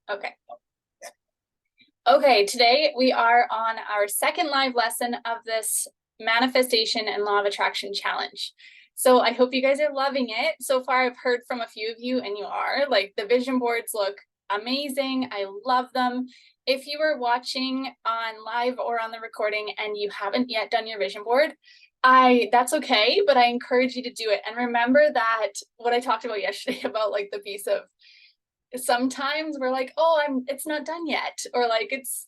Okay. Okay, today we are on our second live lesson of this manifestation and law of attraction challenge. So I hope you guys are loving it. So far, I've heard from a few of you, and you are. Like, the vision boards look amazing. I love them. If you are watching on live or on the recording and you haven't yet done your vision board, that's okay, but I encourage you to do it. And remember that what I talked about yesterday about like the piece of, sometimes we're like, oh, it's not done yet, or like it's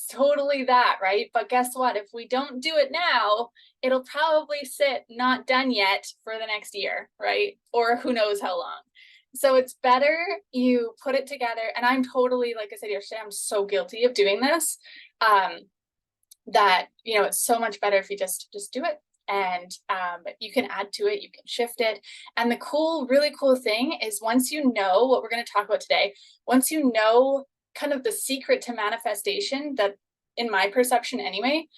totally that, right? But guess what? If we don't do it now, it'll probably sit not done yet for the next year, right? Or who knows how long. So it's better you put it together. And I'm totally, like I said yesterday, I'm so guilty of doing this. That it's so much better if you just do it. And you can add to it, you can shift it. And the really cool thing is, once you know what we're going to talk about today, once you know kind of the secret to manifestation, that in my perception anyway,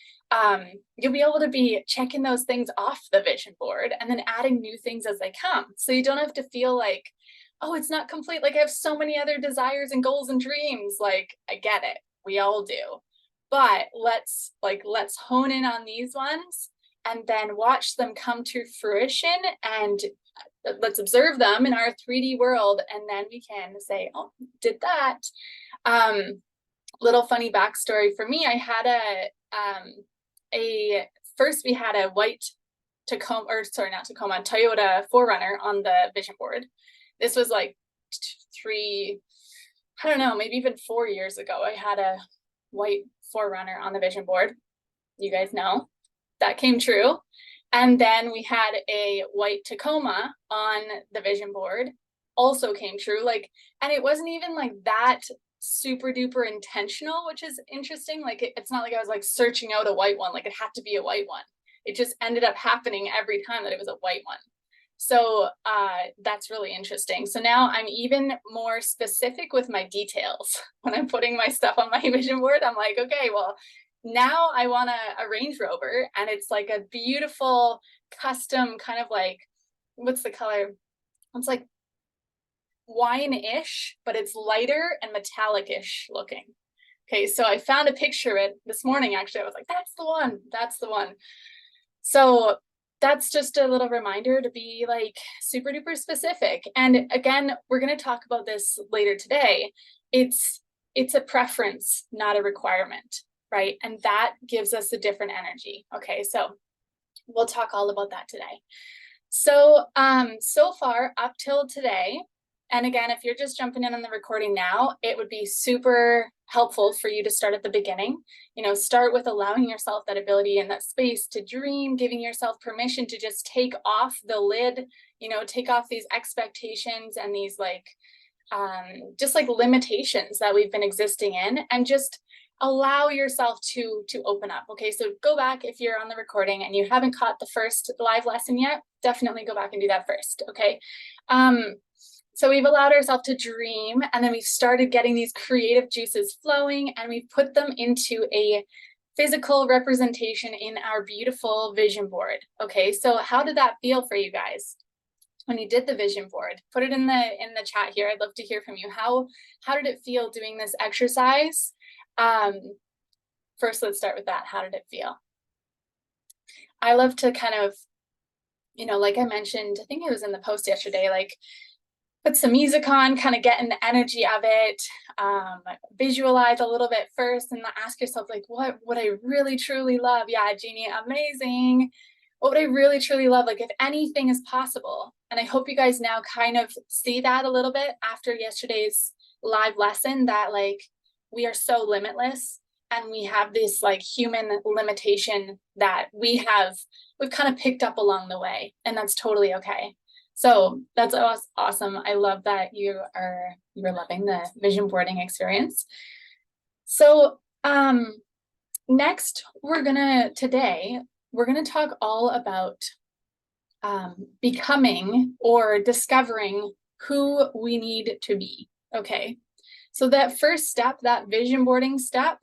you'll be able to be checking those things off the vision board and then adding new things as they come. So you don't have to feel like, oh, it's not complete. Like, I have so many other desires and goals and dreams. Like, I get it. We all do. But let's hone in on these ones and then watch them come to fruition, and let's observe them in our 3D world, and then we can say, oh, did that. Little funny backstory for me, I had first we had a white Toyota 4Runner on the vision board. This was like I don't know, maybe even 4 years ago. I had a white 4Runner on the vision board. You guys know. That came true. And then we had a white Tacoma on the vision board, also came true. Like, and it wasn't even like that super duper intentional, which is interesting. Like, it's not like I was like searching out a white one, like it had to be a white one. It just ended up happening every time that it was a white one. So that's really interesting. So now I'm even more specific with my details. When I'm putting my stuff on my vision board, I'm like, okay, well, now I want a Range Rover, and it's like a beautiful custom kind of like, what's the color? It's like wine-ish, but it's lighter and metallic-ish looking. Okay, so I found a picture of it this morning, actually. I was like, that's the one, that's the one. So that's just a little reminder to be like super duper specific. And again, we're going to talk about this later today. It's a preference, not a requirement. Right? And that gives us a different energy. Okay, so we'll talk all about that today. So, so far up till today, and again, if you're just jumping in on the recording now, it would be super helpful for you to start at the beginning. Start with allowing yourself that ability and that space to dream, giving yourself permission to just take off the lid, take off these expectations and these just like limitations that we've been existing in, and just allow yourself to open up. Okay, so go back if you're on the recording and you haven't caught the first live lesson yet, definitely go back and do that first. Okay, so we've allowed ourselves to dream, and then we've started getting these creative juices flowing, and we've put them into a physical representation in our beautiful vision board. Okay, so how did that feel for you guys when you did the vision board? Put it in the chat here. I'd love to hear from you. How did it feel doing this exercise? First, let's start with that. How did it feel? I love to kind of, like I mentioned, I think it was in the post yesterday, like put some music on, kind of get in the energy of it, visualize a little bit first, and ask yourself, like, what would I really truly love? Yeah, Jeannie, amazing. What would I really truly love? Like, if anything is possible. And I hope you guys now kind of see that a little bit after yesterday's live lesson, that like we are so limitless, and we have this like human limitation that we've kind of picked up along the way, and that's totally okay. So that's awesome. I love that you're loving the vision boarding experience. So next, today we're gonna talk all about becoming or discovering who we need to be. Okay, so that first step, that vision boarding step.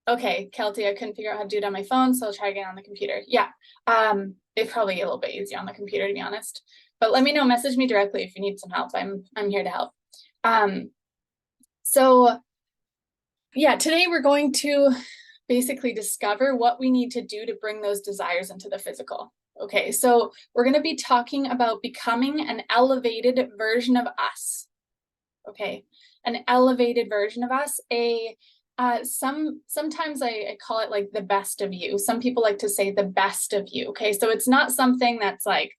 Okay, Kelty, I couldn't figure out how to do it on my phone, so I'll try again on the computer. Yeah, it's probably a little bit easier on the computer, to be honest. But let me know, message me directly if you need some help. I'm here to help. So yeah, today we're going to basically discover what we need to do to bring those desires into the physical. Okay, so we're going to be talking about becoming an elevated version of us. Okay, an elevated version of us. Sometimes I call it like the best of you. Some people like to say the best of you. Okay, so it's not something that's like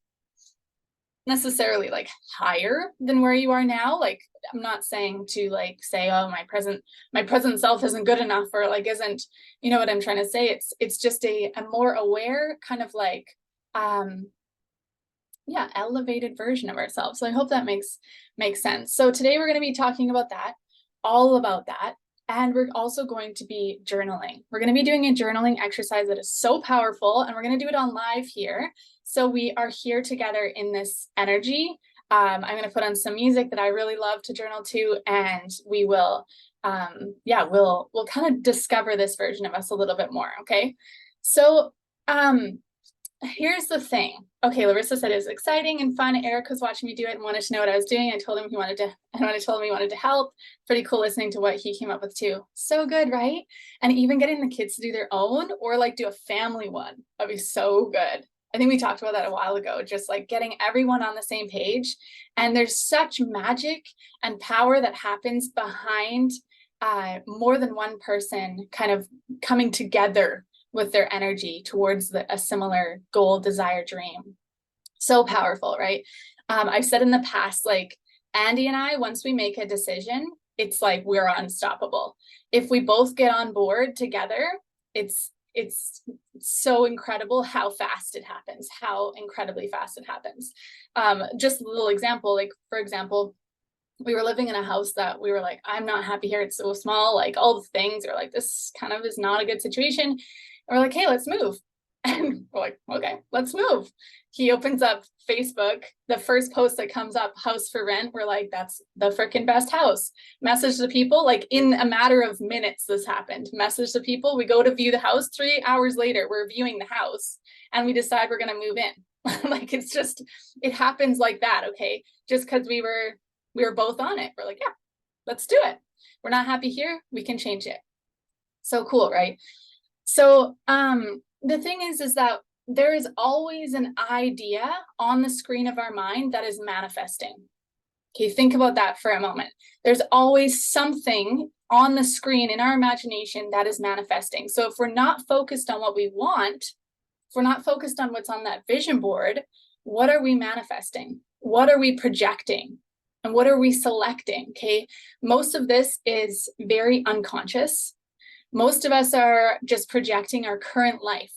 necessarily like higher than where you are now. Like, I'm not saying to like say, oh, my present self isn't good enough, or like isn't, you know what I'm trying to say. It's just a more aware kind of like yeah, elevated version of ourselves. So I hope that makes sense. So today we're going to be talking about that, all about that. And we're also going to be journaling. We're going to be doing a journaling exercise that is so powerful, and we're going to do it on live here. So we are here together in this energy. I'm going to put on some music that I really love to journal to, and we will, yeah, we'll kind of discover this version of us a little bit more. Okay. So, here's the thing. Okay, Larissa said it was exciting and fun. Eric was watching me do it and wanted to know what I was doing. I told him he wanted to help. Pretty cool listening to what he came up with too. So good, right? And even getting the kids to do their own or like do a family one. That'd be so good. I think we talked about that a while ago, just like getting everyone on the same page. And there's such magic and power that happens behind more than one person kind of coming together with their energy towards a similar goal, desire, dream. So powerful, right? I've said in the past, like Andy and I, once we make a decision, it's like we're unstoppable. If we both get on board together, it's so incredible how fast it happens, how incredibly fast it happens. Just a little example, like for example, we were living in a house that we were like, I'm not happy here. It's so small. Like all the things are like, this kind of is not a good situation. And we're like, hey, let's move. And we're like, okay, let's move. He opens up Facebook. The first post that comes up, house for rent. We're like, that's the freaking best house. Message the people, like in a matter of minutes, this happened. Message the people. We go to view the house. 3 hours later, we're viewing the house and we decide we're going to move in. Like, it's just, it happens like that. Okay. Just because we were both on it. We're like, yeah, let's do it. We're not happy here. We can change it. So cool, right? So the thing is that there is always an idea on the screen of our mind that is manifesting. Okay, think about that for a moment. There's always something on the screen in our imagination that is manifesting. So if we're not focused on what we want, if we're not focused on what's on that vision board, what are we manifesting? What are we projecting? And what are we selecting? Okay, most of this is very unconscious. Most of us are just projecting our current life,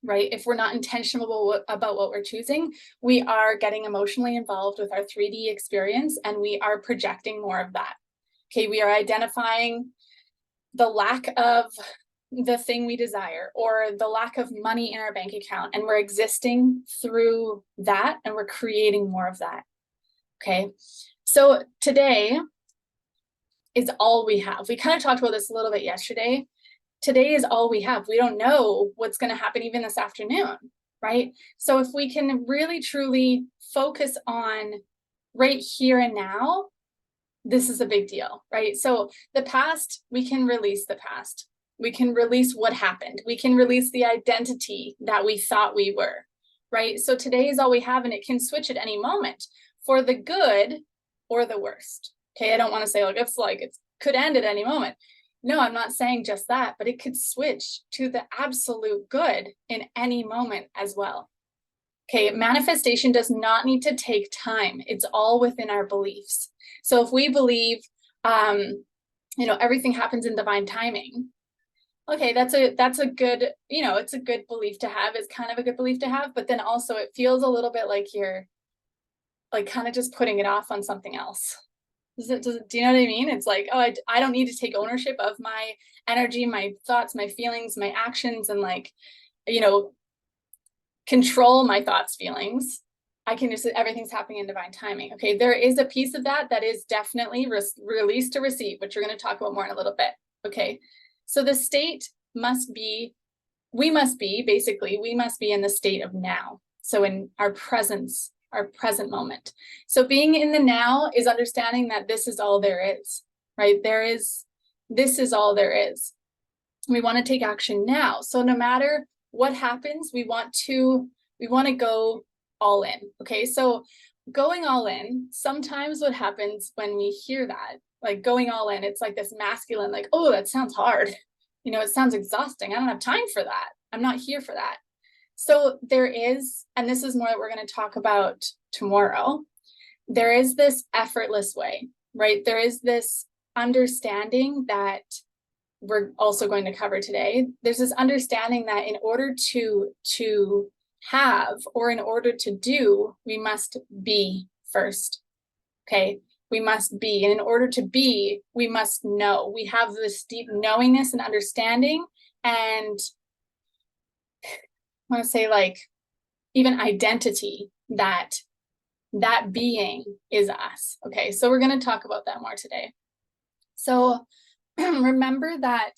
right? If we're not intentional about what we're choosing, we are getting emotionally involved with our 3D experience and we are projecting more of that. Okay, we are identifying the lack of the thing we desire or the lack of money in our bank account, and we're existing through that and we're creating more of that. Okay, so today is all we have. We kind of talked about this a little bit yesterday. Today is all we have. We don't know what's going to happen even this afternoon, right? So if we can really truly focus on right here and now, this is a big deal, right? So the past, we can release the past. We can release what happened. We can release the identity that we thought we were, right? So today is all we have, and it can switch at any moment for the good or the worst. Okay, I don't want to say like it could end at any moment. No, I'm not saying just that, but it could switch to the absolute good in any moment as well. Okay, manifestation does not need to take time. It's all within our beliefs. So if we believe, everything happens in divine timing, okay, that's a good, it's a good belief to have. It's kind of a good belief to have, but then also it feels a little bit like you're like kind of just putting it off on something else. Do you know what I mean? It's like, oh, I don't need to take ownership of my energy, my thoughts, my feelings, my actions, and like, control my thoughts, feelings. I can just, everything's happening in divine timing. Okay, there is a piece of that is definitely released to receive, which we're going to talk about more in a little bit. Okay, so the state we must be in the state of now. So in our presence, our present moment. So being in the now is understanding that this is all there is. right? This is all there is. We want to take action now. So no matter what happens, we want to go all in. Okay. So going all in, sometimes what happens when we hear that, like going all in, it's like this masculine, like, oh, that sounds hard. It sounds exhausting. I don't have time for that. I'm not here for that. So there is, and this is more that we're going to talk about tomorrow, there is this effortless way, right? There is this understanding that we're also going to cover today. There's this understanding that in order to have, or in order to do, we must be first. Okay. We must be. And in order to be, we must know. We have this deep knowingness and understanding, and I want to say like even identity that being is us. Okay. So we're going to talk about that more today. So remember that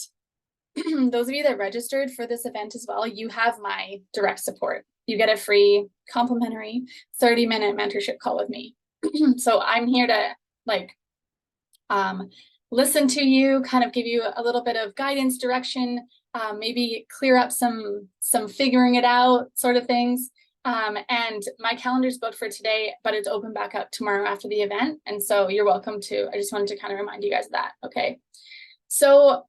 those of you that registered for this event as well, you have my direct support. You get a free complimentary 30-minute mentorship call with me. So I'm here to listen to you, kind of give you a little bit of guidance, direction, maybe clear up some figuring it out sort of things. And my calendar's booked for today, but it's open back up tomorrow after the event. And so you're welcome to, I just wanted to kind of remind you guys of that. Okay. So,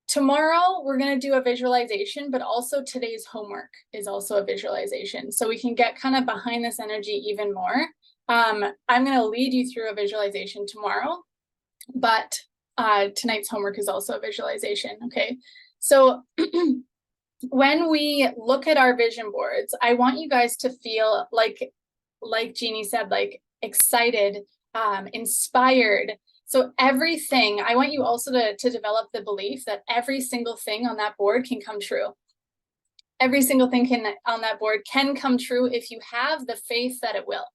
tomorrow we're going to do a visualization, but also today's homework is also a visualization. So we can get kind of behind this energy even more. I'm going to lead you through a visualization tomorrow, but tonight's homework is also a visualization. Okay. So when we look at our vision boards, I want you guys to feel like Jeannie said, like excited, inspired. So everything, I want you also to develop the belief that every single thing on that board can come true. Every single thing on that board can come true if you have the faith that it will.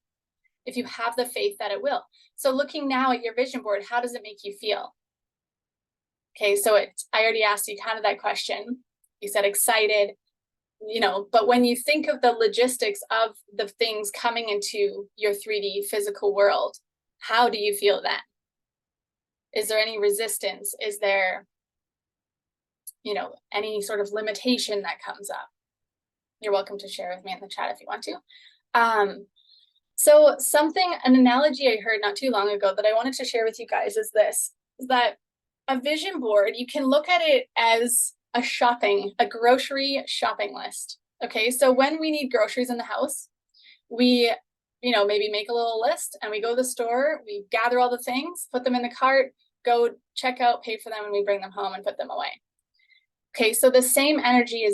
If you have the faith that it will. So looking now at your vision board, how does it make you feel? Okay, so I already asked you kind of that question. You said excited, but when you think of the logistics of the things coming into your 3D physical world, how do you feel then? Is there any resistance? Is there, any sort of limitation that comes up? You're welcome to share with me in the chat if you want to. So an analogy I heard not too long ago that I wanted to share with you guys is this, is that a vision board, you can look at it as a grocery shopping list. Okay, so when we need groceries in the house, we, maybe make a little list and we go to the store, we gather all the things, put them in the cart, go check out, pay for them, and we bring them home and put them away. Okay, so the same energy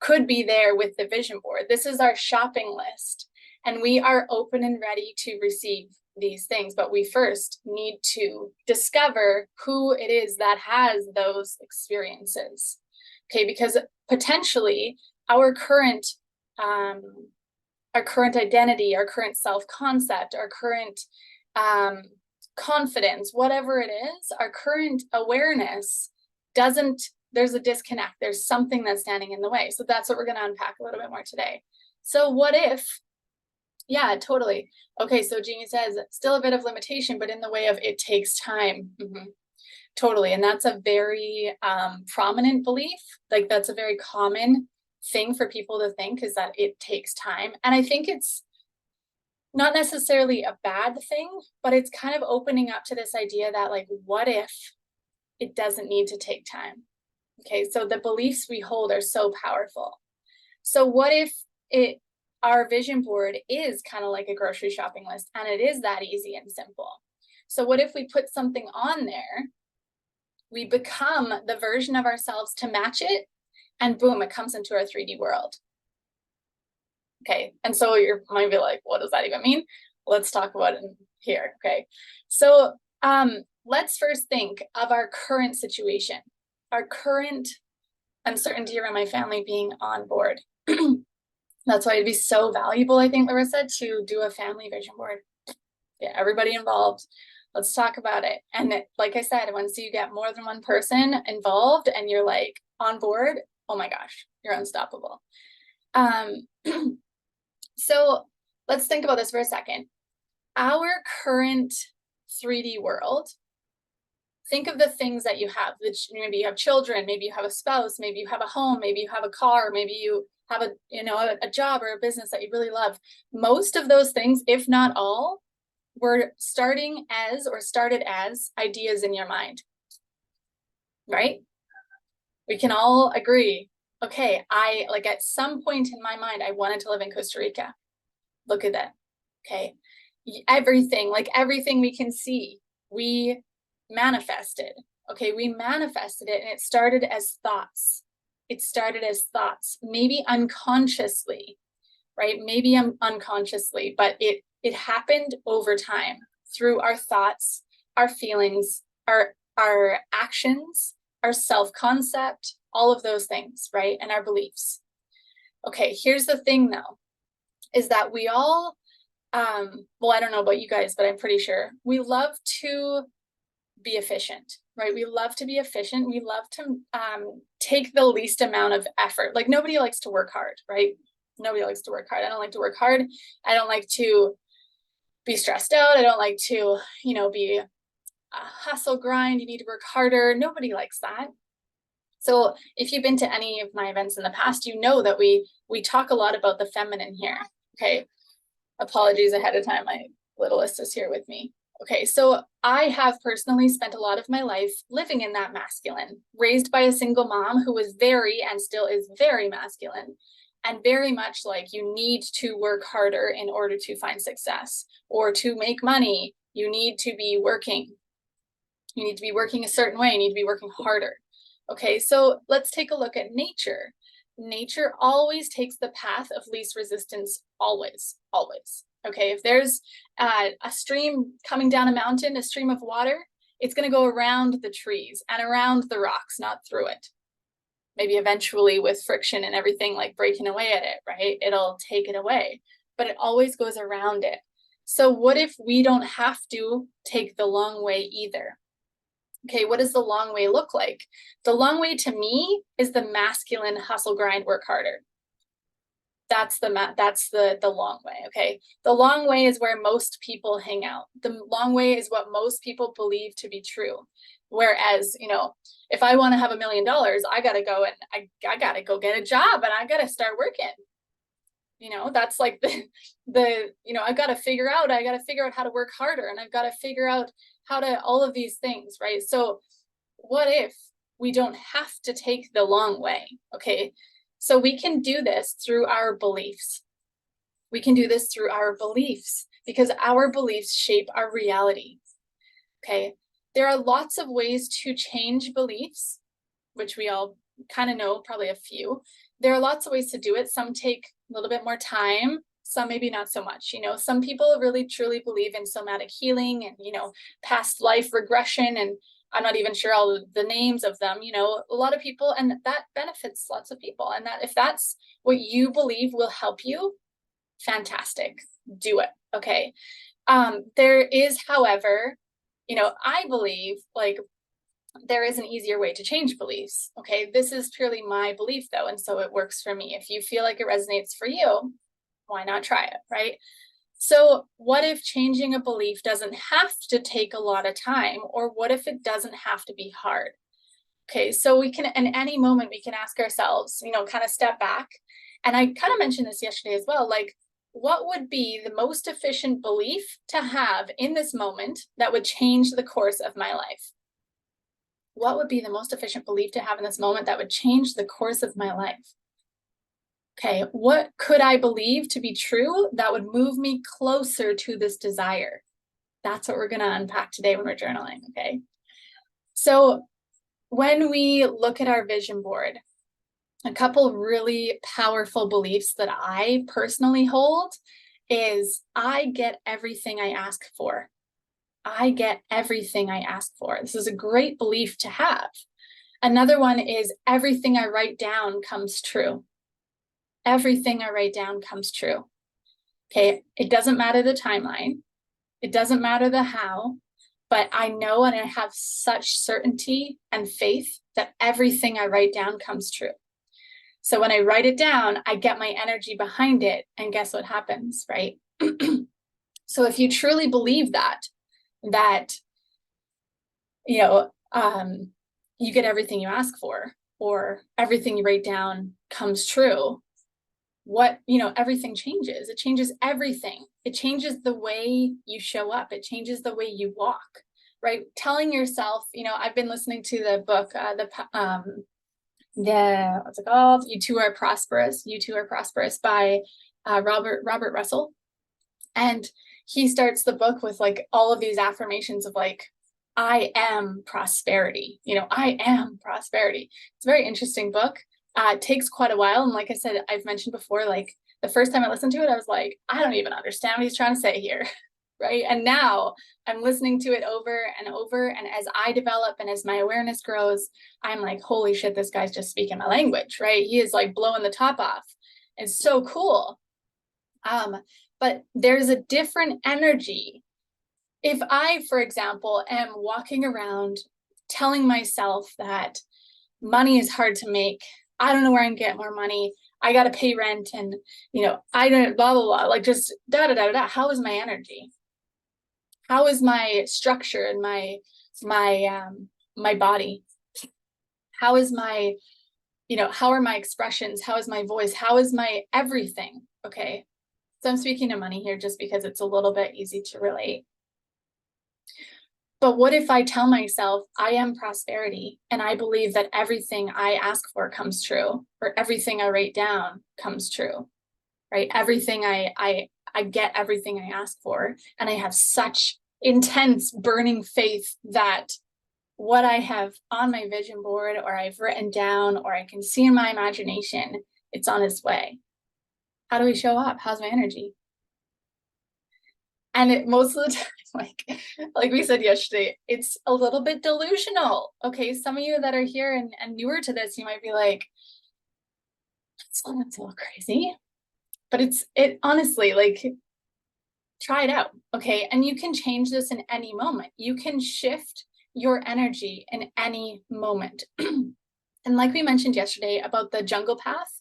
could be there with the vision board. This is our shopping list, and we are open and ready to receive these things, but we first need to discover who it is that has those experiences. Okay, because potentially our current identity, our current self-concept, our current confidence, whatever it is, our current awareness there's a disconnect. There's something that's standing in the way. So that's what we're going to unpack a little bit more today. So what if, yeah, totally. Okay, so Jeannie says, still a bit of limitation, but in the way of it takes time. Totally. And that's a very prominent belief. Like that's a very common thing for people to think, is that it takes time. And I think it's not necessarily a bad thing, but it's kind of opening up to this idea that like, what if it doesn't need to take time? Okay, so the beliefs we hold are so powerful. So what if our vision board is kind of like a grocery shopping list, and it is that easy and simple? So what if we put something on there, we become the version of ourselves to match it, and boom, it comes into our 3D world. Okay, and so you might be like, what does that even mean? Let's talk about it here. Okay, so let's first think of our current situation, our current uncertainty around my family being on board. That's why it'd be so valuable, I think, Larissa, to do a family vision board. Get everybody involved. Let's talk about it. And like I said, once you get more than one person involved and you're like on board, oh my gosh, you're unstoppable. So let's think about this for a second. Our current 3D world, think of the things that you have. Maybe you have children, maybe you have a spouse, maybe you have a home, maybe you have a car, maybe you have a job or a business that you really love. Most of those things, if not all, were started as ideas in your mind, right? We can all agree, okay, at some point in my mind, I wanted to live in Costa Rica. Look at that. Okay. Everything we can see, we manifested. Okay. We manifested it, and it started as thoughts. Maybe unconsciously, right? Maybe unconsciously, but it happened over time through our thoughts, our feelings, our actions, our self-concept, all of those things, right? And our beliefs. Okay, here's the thing though, is that we all, well, I don't know about you guys, but I'm pretty sure we love to be efficient, right? We love to be efficient. We love to take the least amount of effort. Like, nobody likes to work hard, right? Nobody likes to work hard. I don't like to work hard. I don't like to be stressed out. I don't like to, be a hustle grind. You need to work harder. Nobody likes that. So if you've been to any of my events in the past, you know that we talk a lot about the feminine here. Okay. Apologies ahead of time. My littlest is here with me. Okay. So I have personally spent a lot of my life living in that masculine, raised by a single mom who was very, and still is very masculine, and very much like, you need to work harder in order to find success, or to make money. You need to be working. You need to be working a certain way. You need to be working harder. Okay, so let's take a look at nature. Nature always takes the path of least resistance, always, always. Okay, if there's a stream coming down a mountain, a stream of water, it's going to go around the trees and around the rocks, not through it. Maybe eventually with friction and everything, like breaking away at it, right? It'll take it away, but it always goes around it. So what if we don't have to take the long way either? Okay, what does the long way look like? The long way to me is the masculine hustle, grind, work harder. That's the long way, okay? The long way is where most people hang out. The long way is what most people believe to be true. Whereas, if I want to have $1 million, I got to go and I got to go get a job, and I got to start working. That's like I got to figure out how to work harder, and I've got to figure out how to, all of these things, right? So what if we don't have to take the long way? Okay. So we can do this through our beliefs. We can do this through our beliefs, because our beliefs shape our reality. Okay. There are lots of ways to change beliefs, which we all kind of know, probably a few. There are lots of ways to do it. Some take a little bit more time, some maybe not so much. Some people really truly believe in somatic healing and, past life regression, and I'm not even sure all the names of them, a lot of people, and that benefits lots of people. And that, if that's what you believe will help you, fantastic, do it. Okay. There is, however, I believe there is an easier way to change beliefs. Okay. This is purely my belief though. And so it works for me. If you feel like it resonates for you, why not try it? Right. So what if changing a belief doesn't have to take a lot of time? Or what if it doesn't have to be hard? Okay. So we can, in any moment, we can ask ourselves, kind of step back. And I kind of mentioned this yesterday as well. What would be the most efficient belief to have in this moment that would change the course of my life? What would be the most efficient belief to have in this moment that would change the course of my life? Okay, what could I believe to be true that would move me closer to this desire? That's what we're going to unpack today when we're journaling, okay? So when we look at our vision board, a couple really powerful beliefs that I personally hold is, I get everything I ask for. I get everything I ask for. This is a great belief to have. Another one is, everything I write down comes true. Everything I write down comes true. Okay, it doesn't matter the timeline. It doesn't matter the how, but I know, and I have such certainty and faith that everything I write down comes true. So when I write it down, I get my energy behind it, and guess what happens, right? So if you truly believe that, that, you know, you get everything you ask for, or everything you write down comes true, what, you know, everything changes. It changes everything. It changes the way you show up. It changes the way you walk, right? Telling yourself, you know, I've been listening to the book, what's it called? You Two Are Prosperous. You Two Are Prosperous by Robert Russell. And he starts the book with like all of these affirmations of like, I am prosperity. You know, I am prosperity. It's a very interesting book. It takes quite a while. And like I said, I've mentioned before, like the first time I listened to it, I was like, I don't even understand what he's trying to say here. Right. And now I'm listening to it over and over. And as I develop and as my awareness grows, I'm like, holy shit, this guy's just speaking my language, right? He is like blowing the top off. It's so cool. But there's a different energy. If I, for example, am walking around telling myself that money is hard to make, I don't know where I can get more money, I got to pay rent, and, you know, I don't, blah, blah, blah, like just da, da, da, da, how is my energy? How is my structure and my body? How is my, you know, how are my expressions? How is my voice? How is my everything? Okay. So I'm speaking to money here just because it's a little bit easy to relate. But what if I tell myself I am prosperity, and I believe that everything I ask for comes true, or everything I write down comes true, right? Everything I get everything I ask for, and I have such intense burning faith that what I have on my vision board, or I've written down, or I can see in my imagination, it's on its way. How do we show up? How's my energy? And most of the time, like we said yesterday, it's a little bit delusional. Okay, some of you that are here and newer to this, you might be like, that's a little crazy. But it honestly, like, try it out, okay? And you can change this in any moment. You can shift your energy in any moment. And like we mentioned yesterday about the jungle path,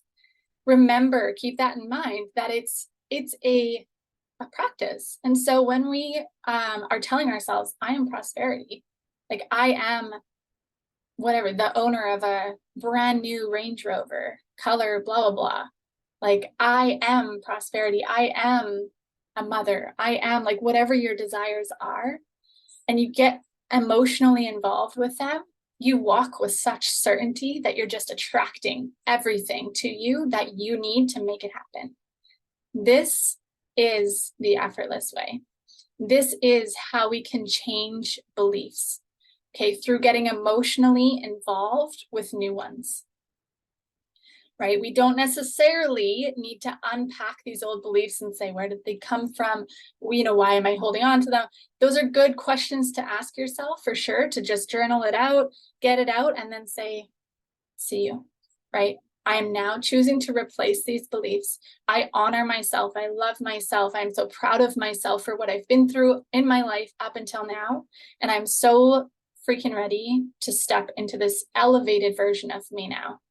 remember, keep that in mind, that it's a practice. And so when we are telling ourselves, I am prosperity, like I am whatever, the owner of a brand new Range Rover, color, blah, blah, blah. Like I am prosperity. I am a mother. I am, like, whatever your desires are, and you get emotionally involved with them, you walk with such certainty that you're just attracting everything to you that you need to make it happen. This is the effortless way. This is how we can change beliefs, okay, through getting emotionally involved with new ones, right? We don't necessarily need to unpack these old beliefs and say, where did they come from? You know, why am I holding on to them? Those are good questions to ask yourself, for sure, to just journal it out, get it out, and then say, see you, right? I am now choosing to replace these beliefs. I honor myself. I love myself. I'm so proud of myself for what I've been through in my life up until now. And I'm so freaking ready to step into this elevated version of me now.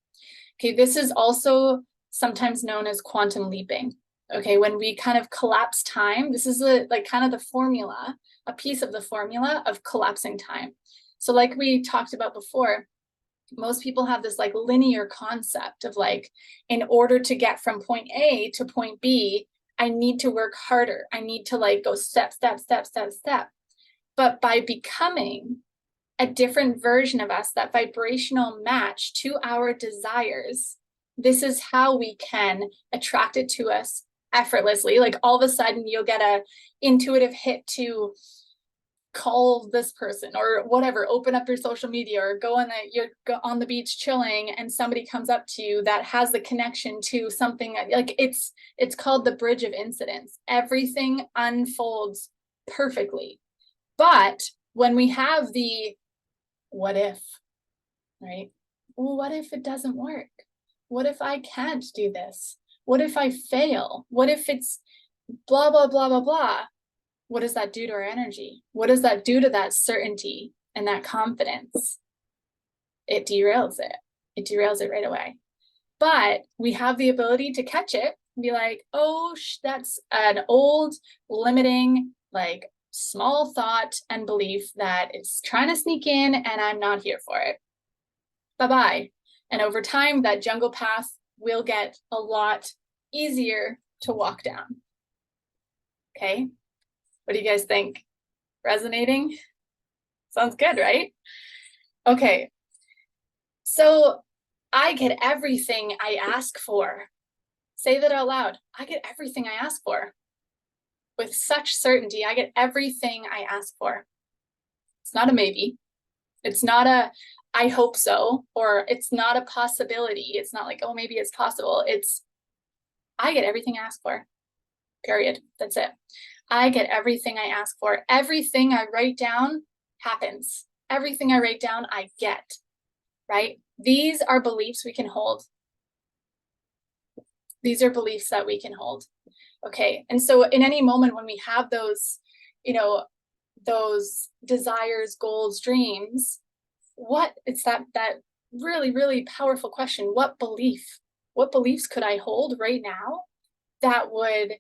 Okay, this is also sometimes known as quantum leaping. Okay, when we kind of collapse time, this is like kind of the formula, a piece of the formula of collapsing time. So like we talked about before, most people have this like linear concept of like, in order to get from point A to point B, I need to work harder. I need to like go step, step, step, step, step. But by becoming a different version of us, that vibrational match to our desires, this is how we can attract it to us effortlessly. Like all of a sudden you'll get a intuitive hit to call this person or whatever, open up your social media, or you're on the beach chilling and somebody comes up to you that has the connection to something. Like it's called the bridge of incidents. Everything unfolds perfectly. But when we have the what if, right? Well, what if it doesn't work? What if I can't do this? What if I fail? What if it's blah, blah, blah, blah, blah? What does that do to our energy? What does that do to that certainty and that confidence? It derails it. It derails it right away. But we have the ability to catch it and be like, oh, that's an old limiting, like small thought and belief that is trying to sneak in and I'm not here for it. Bye-bye. And over time, that jungle path will get a lot easier to walk down. Okay. What do you guys think? Resonating? Sounds good, right? Okay. So I get everything I ask for. Say that out loud. I get everything I ask for. With such certainty, I get everything I ask for. It's not a maybe. It's not a I hope so, or it's not a possibility. It's not like, oh, maybe it's possible. It's I get everything I ask for. Period. That's it. I get everything I ask for. Everything I write down happens. Everything I write down, I get. Right? These are beliefs we can hold. These are beliefs that we can hold. Okay. And so in any moment when we have those, those desires, goals, dreams, it's that really, really powerful question. What beliefs could I hold right now that would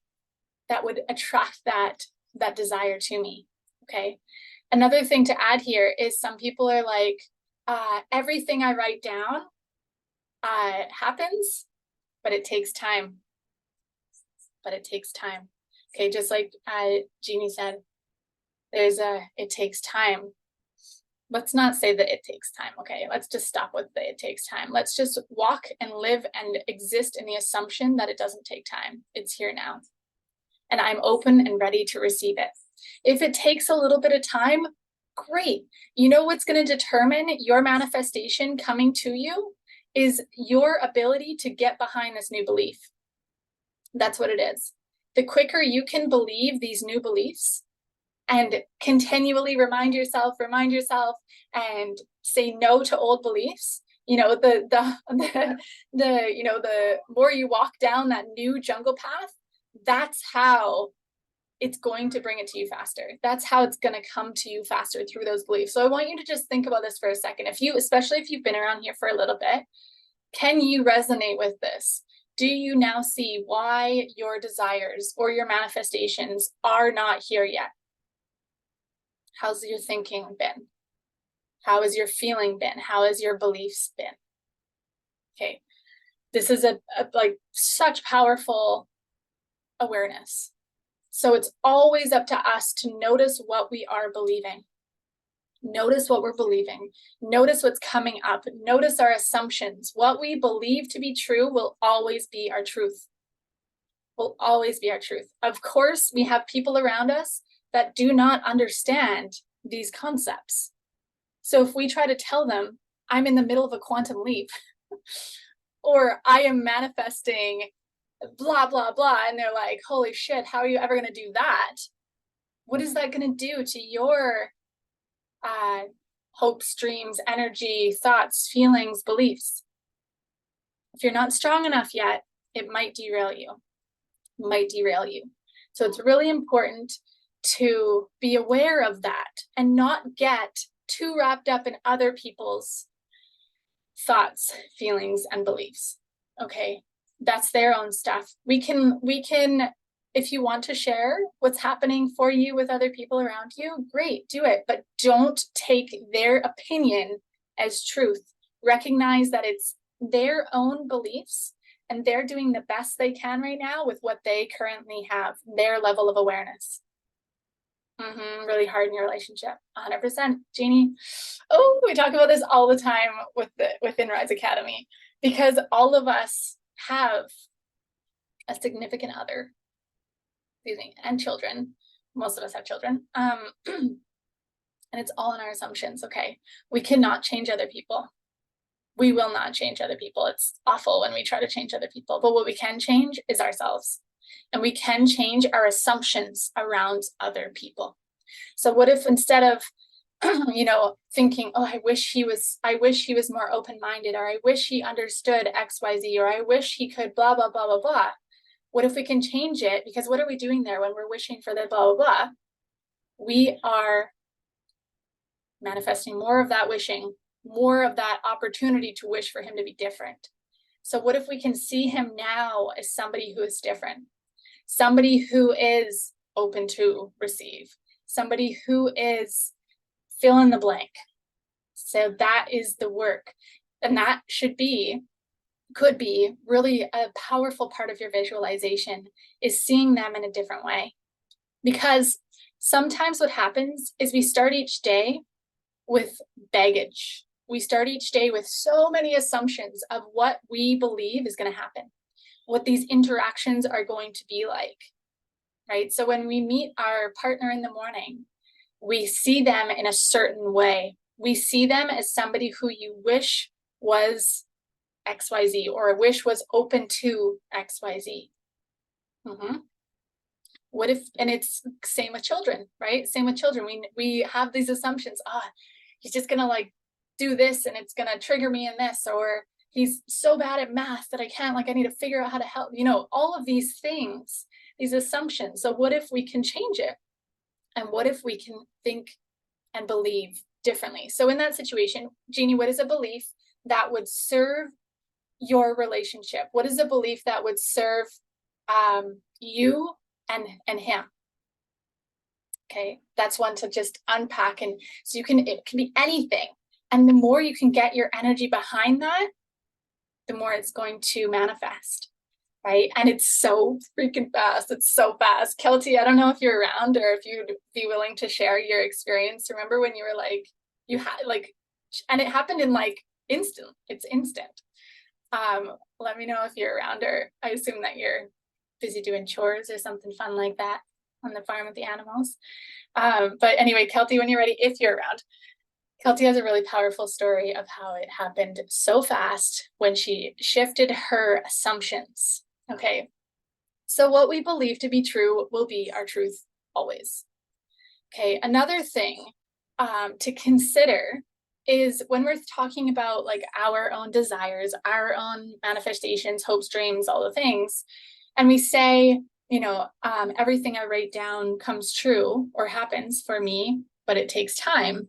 attract that desire to me? Okay. Another thing to add here is some people are like, everything I write down happens, but it takes time. Okay, just like Jeannie said, it takes time. Let's not say that it takes time. Okay, let's just stop with the it takes time. Let's just walk and live and exist in the assumption that it doesn't take time. It's here now. And I'm open and ready to receive it. If it takes a little bit of time, great. You know what's going to determine your manifestation coming to you is your ability to get behind this new belief. That's what it is. The quicker you can believe these new beliefs and continually remind yourself and say no to old beliefs, the more you walk down that new jungle path, that's how it's going to bring it to you faster. That's how it's going to come to you faster, through those beliefs. So I want you to just think about this for a second. Especially if you've been around here for a little bit, can you resonate with this? Do you now see why your desires or your manifestations are not here yet? How's your thinking been? How has your feeling been? How has your beliefs been? Okay, this is a such powerful awareness. So it's always up to us to notice what we are believing. Notice what we're believing. Notice what's coming up. Notice our assumptions. What we believe to be true will always be our truth. Will always be our truth. Of course, we have people around us that do not understand these concepts. So if we try to tell them, I'm in the middle of a quantum leap, or I am manifesting blah, blah, blah, and they're like, holy shit, how are you ever going to do that? What is that going to do to your hopes, dreams, energy, thoughts, feelings, beliefs? If you're not strong enough yet, it might derail you. So it's really important to be aware of that and not get too wrapped up in other people's thoughts, feelings, and beliefs. Okay, that's their own stuff. We can, if you want to share what's happening for you with other people around you, great, do it. But don't take their opinion as truth. Recognize that it's their own beliefs and they're doing the best they can right now with what they currently have, their level of awareness. Really hard in your relationship, 100%. Jeannie, we talk about this all the time within Rise Academy, because all of us have a significant other, and children. Most of us have children. And it's all in our assumptions. Okay, we cannot change other people. We will not change other people. It's awful when we try to change other people, but what we can change is ourselves. And we can change our assumptions around other people. So what if instead of, thinking, oh, I wish he was more open-minded, or I wish he understood XYZ, or I wish he could blah, blah, blah, blah, blah. What if we can change it? Because what are we doing there when we're wishing for the blah, blah, blah? We are manifesting more of that wishing, more of that opportunity to wish for him to be different. So what if we can see him now as somebody who is different? Somebody who is open to receive, somebody who is fill in the blank. So that is the work. And that could be really a powerful part of your visualization, is seeing them in a different way. Because sometimes what happens is we start each day with baggage. We start each day with so many assumptions of what we believe is going to happen, what these interactions are going to be like, right? So when we meet our partner in the morning, we see them in a certain way. We see them as somebody who you wish was XYZ, or wish was open to XYZ. What if, and it's same with children, right? Same with children. We have these assumptions. He's just gonna like do this and it's gonna trigger me in this, or he's so bad at math that I can't, like, I need to figure out how to help, all of these things, these assumptions. So what if we can change it? And what if we can think and believe differently? So in that situation, Jeannie, what is a belief that would serve your relationship? What is a belief that would serve you and him? Okay, that's one to just unpack. And so it can be anything. And the more you can get your energy behind that, the more it's going to manifest, right? And it's so freaking fast. It's so fast. Kelty, I don't know if you're around or if you'd be willing to share your experience. Remember when you were like, you had like, and it happened in like instant. It's instant. Let me know if you're around, or I assume that you're busy doing chores or something fun like that on the farm with the animals. But anyway, Kelty, when you're ready, if you're around, Kelty has a really powerful story of how it happened so fast when she shifted her assumptions. Okay, so what we believe to be true will be our truth always. Okay, another thing to consider is when we're talking about like our own desires, our own manifestations, hopes, dreams, all the things, and we say, everything I write down comes true or happens for me, but it takes time.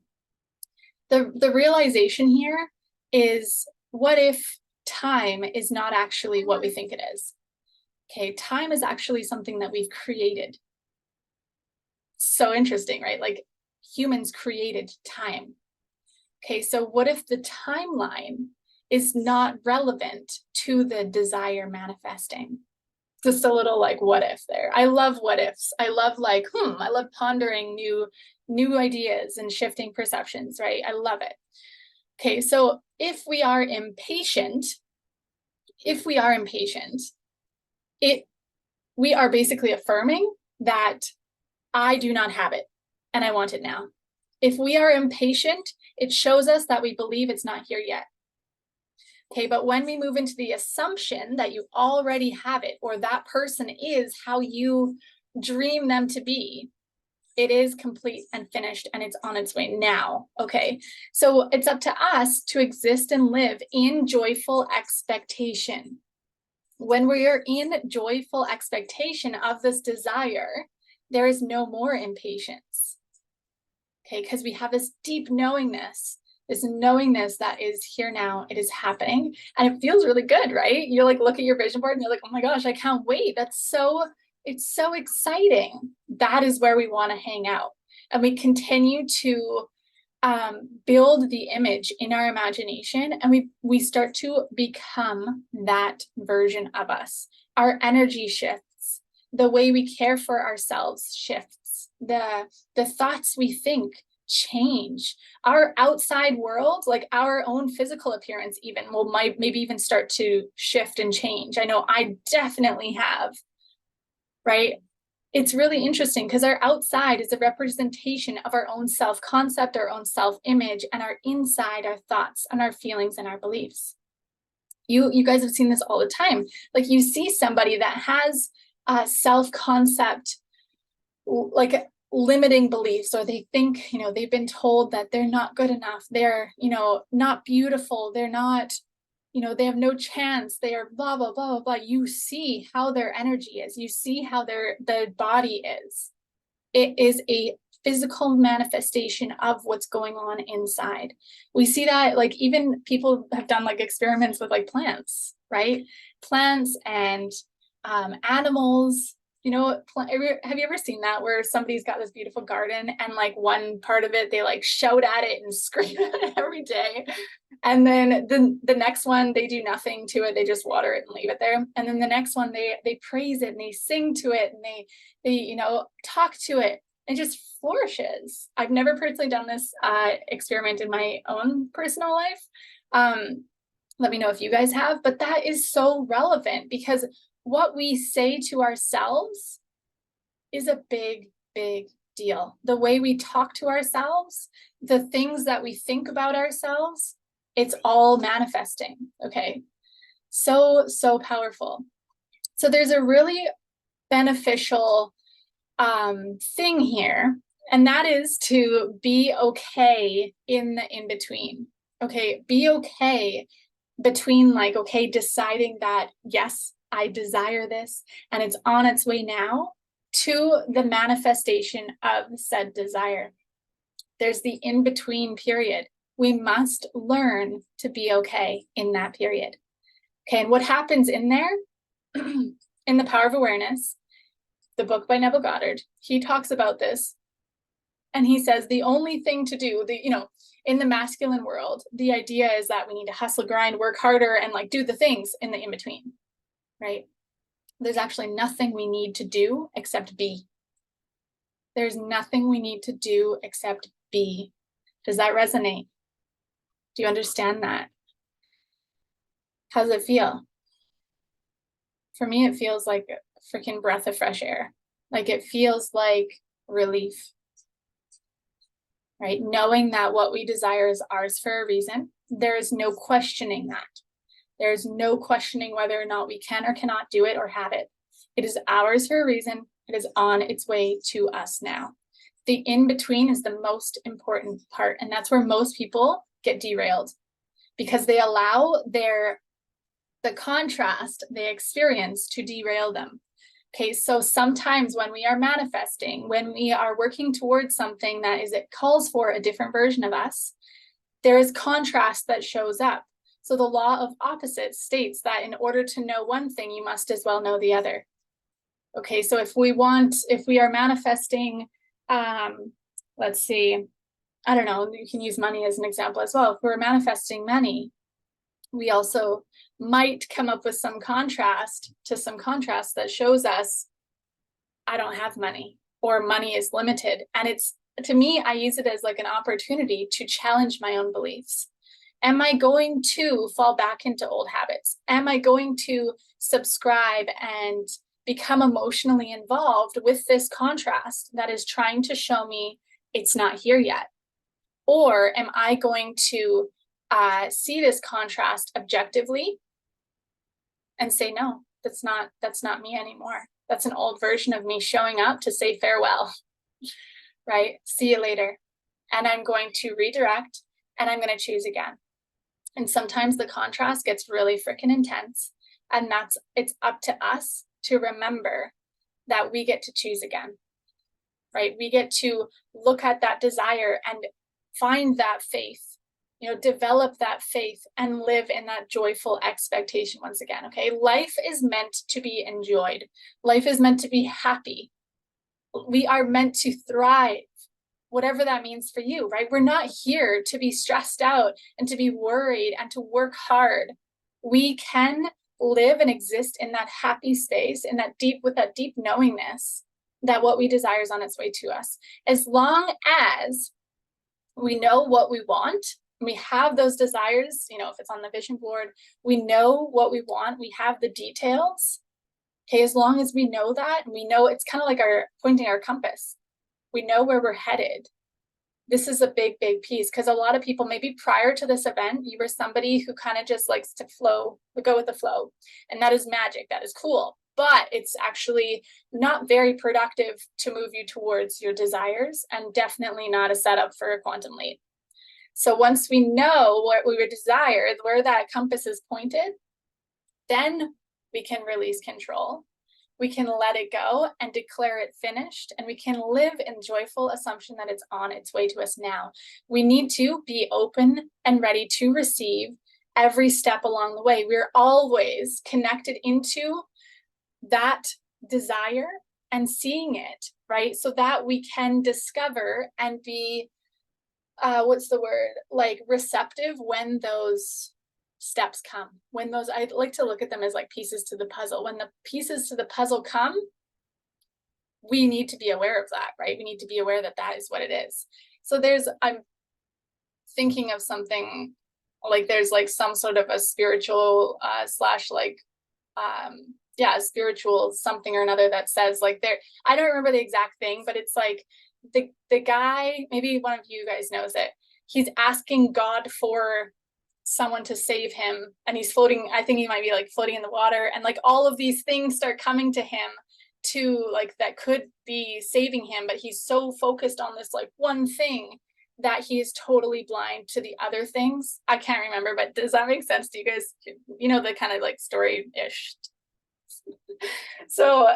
The realization here is, what if time is not actually what we think it is? Okay, time is actually something that we've created. So interesting, right? Like humans created time. Okay, so what if the timeline is not relevant to the desire manifesting? Just a little like what if there. I love what ifs. I love like, I love pondering new ideas and shifting perceptions, right? I love it. Okay, so if we are impatient, we are basically affirming that I do not have it and I want it now. If we are impatient, it shows us that we believe it's not here yet. Okay, but when we move into the assumption that you already have it, or that person is how you dream them to be, it is complete and finished and it's on its way now. Okay, so it's up to us to exist and live in joyful expectation. When we are in joyful expectation of this desire, there is no more impatience. Okay, because we have this deep knowingness that is here now, it is happening, and it feels really good, right? You like look at your vision board and you're like, oh my gosh, I can't wait. It's so exciting. That is where we want to hang out. And we continue to build the image in our imagination, and we start to become that version of us. Our energy shifts. The way we care for ourselves shifts. The thoughts we think change. Our outside world, like our own physical appearance even, might maybe even start to shift and change. I know I definitely have, right? It's really interesting because our outside is a representation of our own self-concept, our own self-image, and our inside, our thoughts and our feelings and our beliefs. You guys have seen this all the time. Like you see somebody that has self-concept, like limiting beliefs, or they think, they've been told that they're not good enough, they're, not beautiful, they're not, they have no chance, they are blah, blah, blah, blah, blah. You see how their energy is. You see how their body is. It is a physical manifestation of what's going on inside. We see that, like, even people have done like experiments with like plants, right? Plants and animals, You know, have you ever seen that where somebody's got this beautiful garden and like one part of it, they like shout at it and scream at it every day. And then the next one, they do nothing to it. They just water it and leave it there. And then the next one, they praise it and they sing to it and they, you know, talk to it. It just flourishes. I've never personally done this experiment in my own personal life. Let me know if you guys have, but that is so relevant because what we say to ourselves is a big, big deal. The way we talk to ourselves, the things that we think about ourselves, it's all manifesting, okay? So, so powerful. So there's a really beneficial thing here, and that is to be okay in the in-between, okay? Be okay between like, okay, deciding that, yes, I desire this and it's on its way now to the manifestation of said desire. There's the in-between period. We must learn to be okay in that period. Okay, and what happens in there, in The Power of Awareness, the book by Neville Goddard, he talks about this and he says the only thing to do, you know, in the masculine world, the idea is that we need to hustle, grind, work harder, and like do the things in the in-between. Right? There's actually nothing we need to do except be. There's nothing we need to do except be. Does that resonate? Do you understand that? How does it feel? For me, it feels like a freaking breath of fresh air. Like it feels like relief. Right? Knowing that what we desire is ours for a reason. There is no questioning that. There's no questioning whether or not we can or cannot do it or have it. It is ours for a reason. It is on its way to us now. The in-between is the most important part. And that's where most people get derailed because they allow the contrast they experience to derail them. Okay, so sometimes when we are manifesting, when we are working towards something that it calls for a different version of us, there is contrast that shows up. So the law of opposites states that in order to know one thing, you must as well know the other. Okay, so if we are manifesting, let's see, I don't know, you can use money as an example as well. If we're manifesting money, we also might come up with some contrast that shows us, I don't have money, or money is limited. And it's, to me, I use it as like an opportunity to challenge my own beliefs. Am I going to fall back into old habits? Am I going to subscribe and become emotionally involved with this contrast that is trying to show me it's not here yet? Or am I going to see this contrast objectively and say, no, that's not me anymore. That's an old version of me showing up to say farewell, right? See you later. And I'm going to redirect and I'm going to choose again. And sometimes the contrast gets really freaking intense. And it's up to us to remember that we get to choose again, right? We get to look at that desire and find that faith, develop that faith and live in that joyful expectation once again, okay? Life is meant to be enjoyed. Life is meant to be happy. We are meant to thrive, whatever that means for you, right? We're not here to be stressed out and to be worried and to work hard. We can live and exist in that happy space, with that deep knowingness that what we desire is on its way to us. As long as we know what we want, we have those desires, if it's on the vision board, we know what we want, we have the details. Okay, as long as we know that, and we know it's kind of like pointing our compass. We know where we're headed. This is a big, big piece, because a lot of people, maybe prior to this event, you were somebody who kind of just likes to go with the flow. And that is magic, that is cool. But it's actually not very productive to move you towards your desires, and definitely not a setup for a quantum leap. So once we know what we desire, where that compass is pointed, then we can release control. We can let it go and declare it finished, and we can live in joyful assumption that it's on its way to us now. We need to be open and ready to receive every step along the way. We're always connected into that desire and seeing it, right? So that we can discover and be, what's the word? Like receptive when those steps come, when those, I like to look at them as like pieces to the puzzle. When the pieces to the puzzle come, we need to be aware of that, right? We need to be aware that that is what it is. So I'm thinking of something like there's like some sort of a spiritual slash like spiritual something or another that says like there, I don't remember the exact thing, but it's like the guy, maybe one of you guys knows it, he's asking God for someone to save him, and he's floating, I think he might be like floating in the water, and like all of these things start coming to him to like that could be saving him, but he's so focused on this like one thing that he is totally blind to the other things. I can't remember, but does that make sense to you guys? You know, the kind of like story-ish. So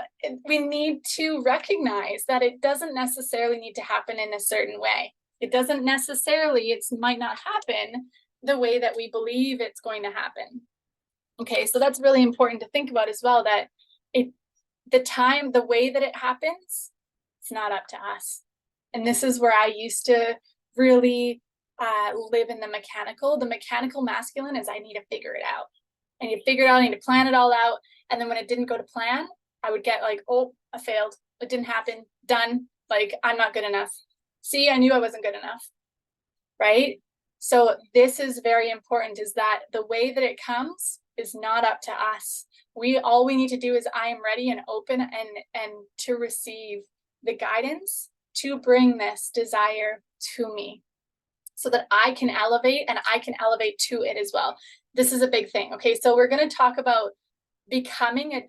we need to recognize that it doesn't necessarily need to happen in a certain way. It doesn't necessarily, it might not happen the way that we believe it's going to happen. Okay, so that's really important to think about as well, that the way that it happens, it's not up to us. And this is where I used to really live in the mechanical masculine is I need to figure it out. I need to figure it out, I need to plan it all out. And then when it didn't go to plan, I would get like, oh, I failed. It didn't happen. Done. Like, I'm not good enough. See, I knew I wasn't good enough. Right? So this is very important, is that the way that it comes is not up to us. All we need to do is I am ready and open and to receive the guidance to bring this desire to me so that I can elevate and I can elevate to it as well. This is a big thing. Okay, so we're going to talk about becoming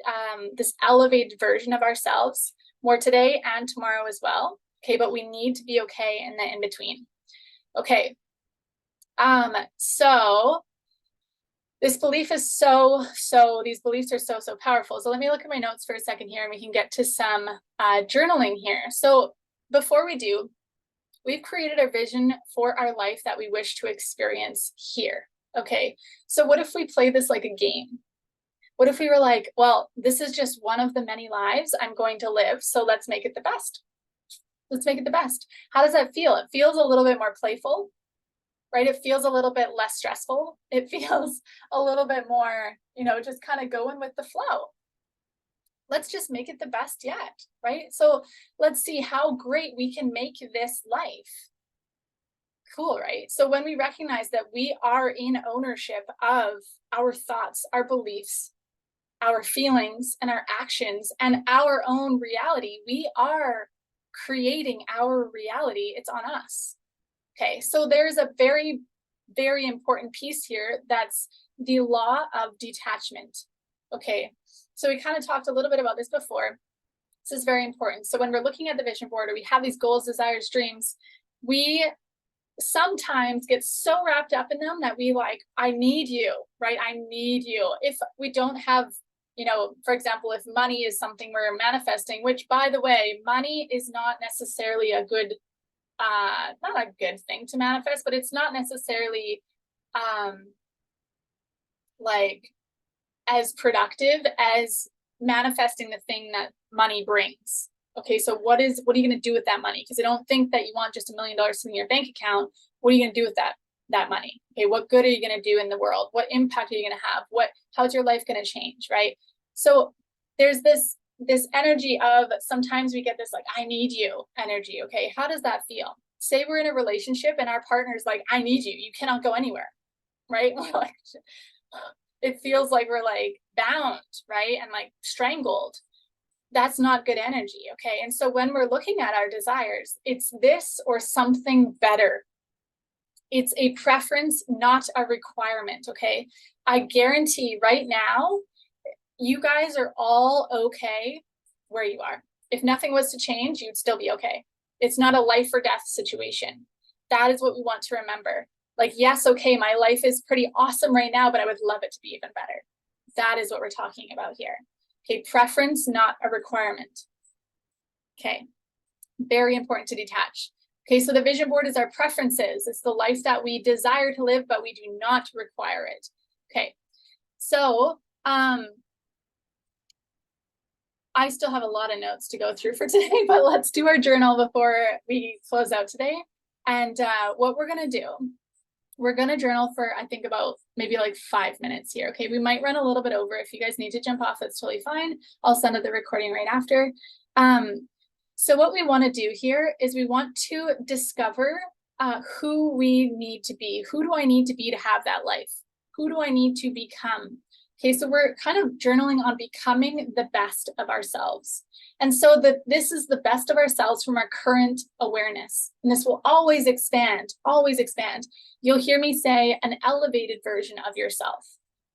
this elevated version of ourselves more today and tomorrow as well. Okay, but we need to be okay in the in-between. Okay, so this belief is these beliefs are so powerful. So let me look at my notes for a second here and we can get to some journaling here. So before we do, we've created a vision for our life that we wish to experience here. Okay, so what if we play this like a game? What if we were like, well, this is just one of the many lives I'm going to live, so let's make it the best. Let's make it the best. How does that feel? It feels a little bit more playful, right? It feels a little bit less stressful. It feels a little bit more, just kind of going with the flow. Let's just make it the best yet, right? So let's see how great we can make this life. Cool, right? So when we recognize that we are in ownership of our thoughts, our beliefs, our feelings, and our actions, and our own reality, we are creating our reality. It's on us. Okay, so there's a very, very important piece here. That's the law of detachment. Okay, so we kind of talked a little bit about this before. This is very important. So when we're looking at the vision board, or we have these goals, desires, dreams, we sometimes get so wrapped up in them that we like, I need you, right? I need you. If we don't have, for example, if money is something we're manifesting, which by the way, money is not necessarily a good, not a good thing to manifest, but it's not necessarily like as productive as manifesting the thing that money brings. Okay, so what are you going to do with that money? Because I don't think that you want just $1 million sitting in your bank account. What are you going to do with that money? Okay, what good are you going to do in the world? What impact are you going to have? How's your life going to change, right? So there's this energy of, sometimes we get this like, I need you energy. Okay, how does that feel? Say we're in a relationship and our partner's like, I need you. You cannot go anywhere, right? Like, it feels like we're like bound, right? And like strangled. That's not good energy, okay? And so when we're looking at our desires, it's this or something better. It's a preference, not a requirement, okay? I guarantee right now, you guys are all okay where you are. If nothing was to change, you'd still be okay. It's not a life or death situation. That is what we want to remember. Like, yes, okay, my life is pretty awesome right now, but I would love it to be even better. That is what we're talking about here. Okay, preference, not a requirement. Okay, very important to detach. Okay, so the vision board is our preferences. It's the life that we desire to live, but we do not require it. Okay, so I still have a lot of notes to go through for today, but let's do our journal before we close out today. And what we're going to do, we're going to journal for, I think, about maybe like 5 minutes here. Okay, we might run a little bit over. If you guys need to jump off, that's totally fine. I'll send out the recording right after. So what we want to do here is we want to discover who we need to be. Who do I need to be to have that life? Who do I need to become? Okay, so we're kind of journaling on becoming the best of ourselves. And so this is the best of ourselves from our current awareness. And this will always expand, always expand. You'll hear me say an elevated version of yourself.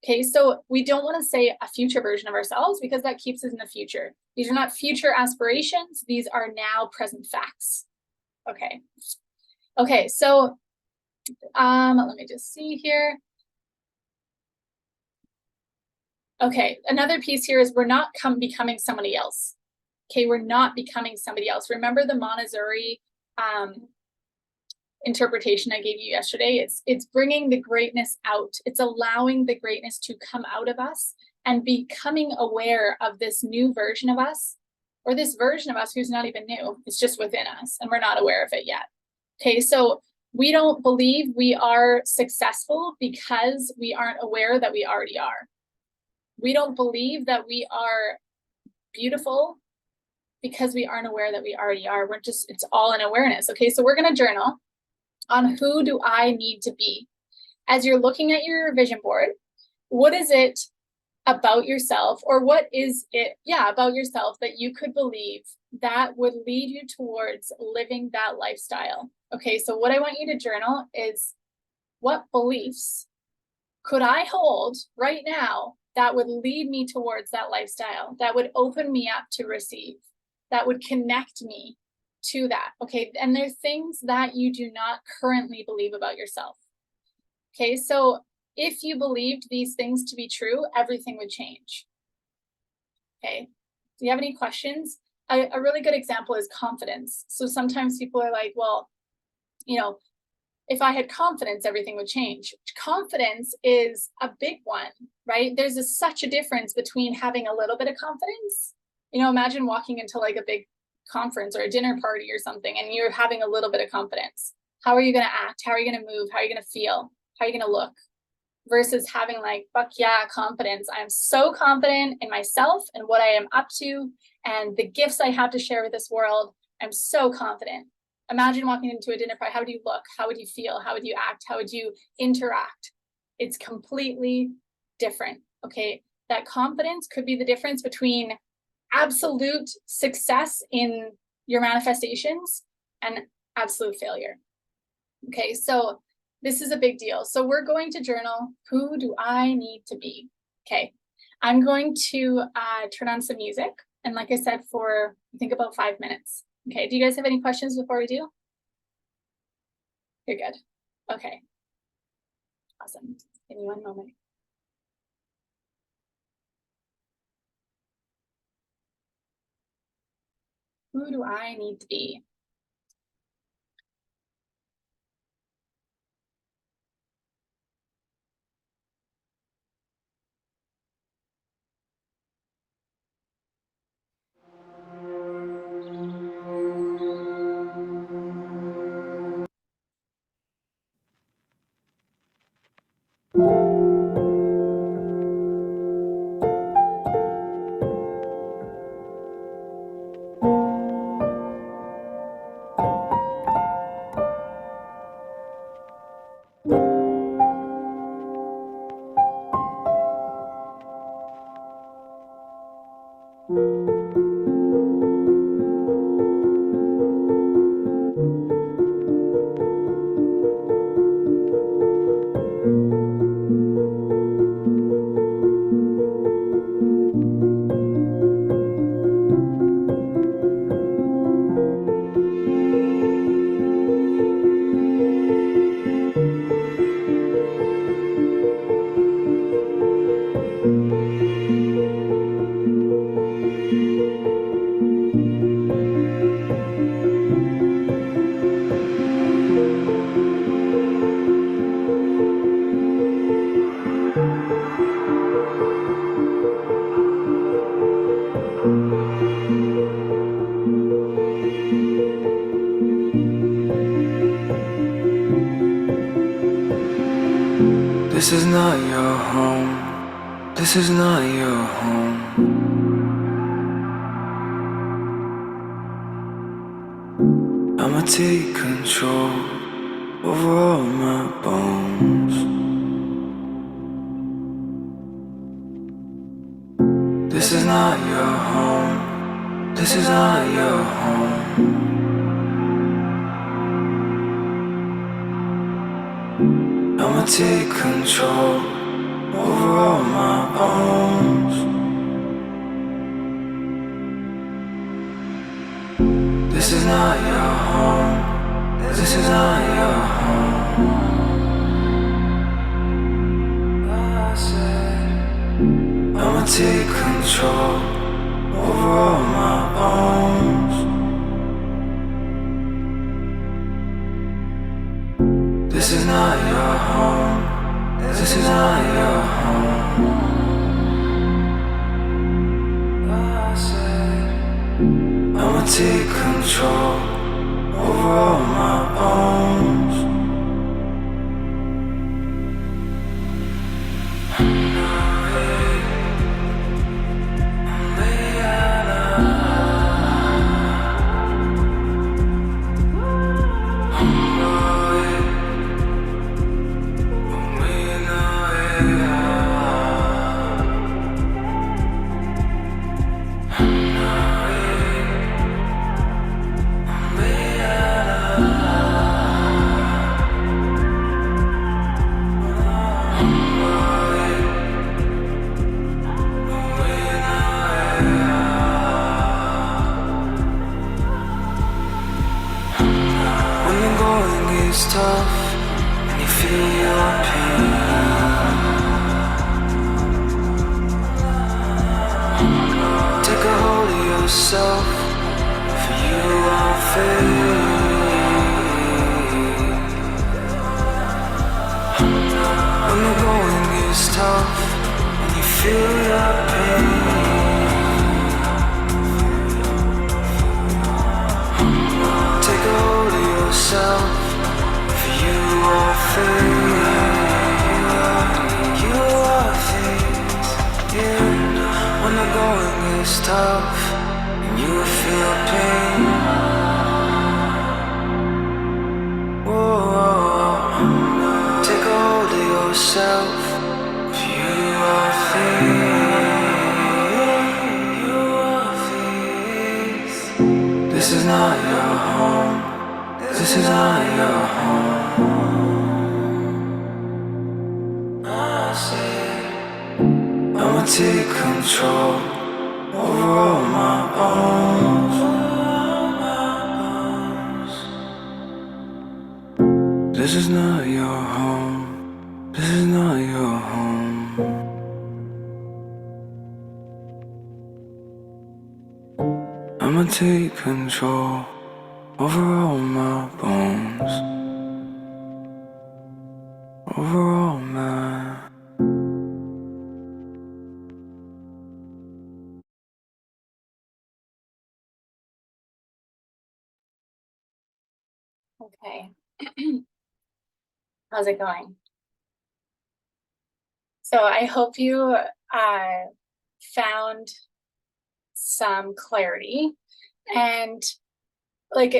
Okay, so we don't want to say a future version of ourselves because that keeps us in the future. These are not future aspirations. These are now present facts. Okay. Okay, so let me just see here. Okay, another piece here is we're not becoming somebody else. Okay, we're not becoming somebody else. Remember the Montessori interpretation I gave you yesterday? It's bringing the greatness out. It's allowing the greatness to come out of us and becoming aware of this new version of us, or this version of us who's not even new. It's just within us and we're not aware of it yet. Okay, so we don't believe we are successful because we aren't aware that we already are. We don't believe that we are beautiful because we aren't aware that we already are. It's all in awareness. Okay, so we're going to journal on who do I need to be. As you're looking at your vision board, what is it about yourself, or what is it, about yourself that you could believe that would lead you towards living that lifestyle? Okay, so what I want you to journal is, what beliefs could I hold right now that would lead me towards that lifestyle, that would open me up to receive, that would connect me to that? Okay, and there's things that you do not currently believe about yourself. Okay, so if you believed these things to be true, everything would change. Okay, do you have any questions? A really good example is confidence. So sometimes people are like, well, if I had confidence, everything would change. Confidence is a big one, right? There's such a difference between having a little bit of confidence. Imagine walking into like a big conference or a dinner party or something, and you're having a little bit of confidence. How are you going to act? How are you going to move? How are you going to feel? How are you going to look? Versus having like, fuck yeah, confidence. I'm so confident in myself and what I am up to and the gifts I have to share with this world. I'm so confident. Imagine walking into a dinner party. How would you look? How would you feel? How would you act? How would you interact? It's completely different. Okay, that confidence could be the difference between absolute success in your manifestations and absolute failure. Okay, so this is a big deal. So we're going to journal, who do I need to be? Okay, I'm going to turn on some music. And like I said, for I think about 5 minutes. Okay, do you guys have any questions before we do? You're good. Okay, awesome. Give me one moment. Who do I need to be? This is not your home. This is not your home. I'ma take control over all my bones. This is not your home. This is not your home. I'ma take control over all my bones. This is not your home. This is not your home. I said, I'ma take control over all my bones. This is not your home. This is not your home. I said, I'ma take control over all my bones. It's tough and you feel your pain. Take a hold of yourself, for you are fake. When the going is tough and you feel your pain. Take a hold of yourself. You are fake. You are fake. Yeah. When the going is tough and you feel pain. Whoa. Take a hold of yourself. You are fake. You are fake. This is not your home. This is not your home. I'ma take control over all my bones. This is not your home. This is not your home. I'ma take control over all my bones. Over all my. Okay. How's it going? So I hope you found some clarity, and like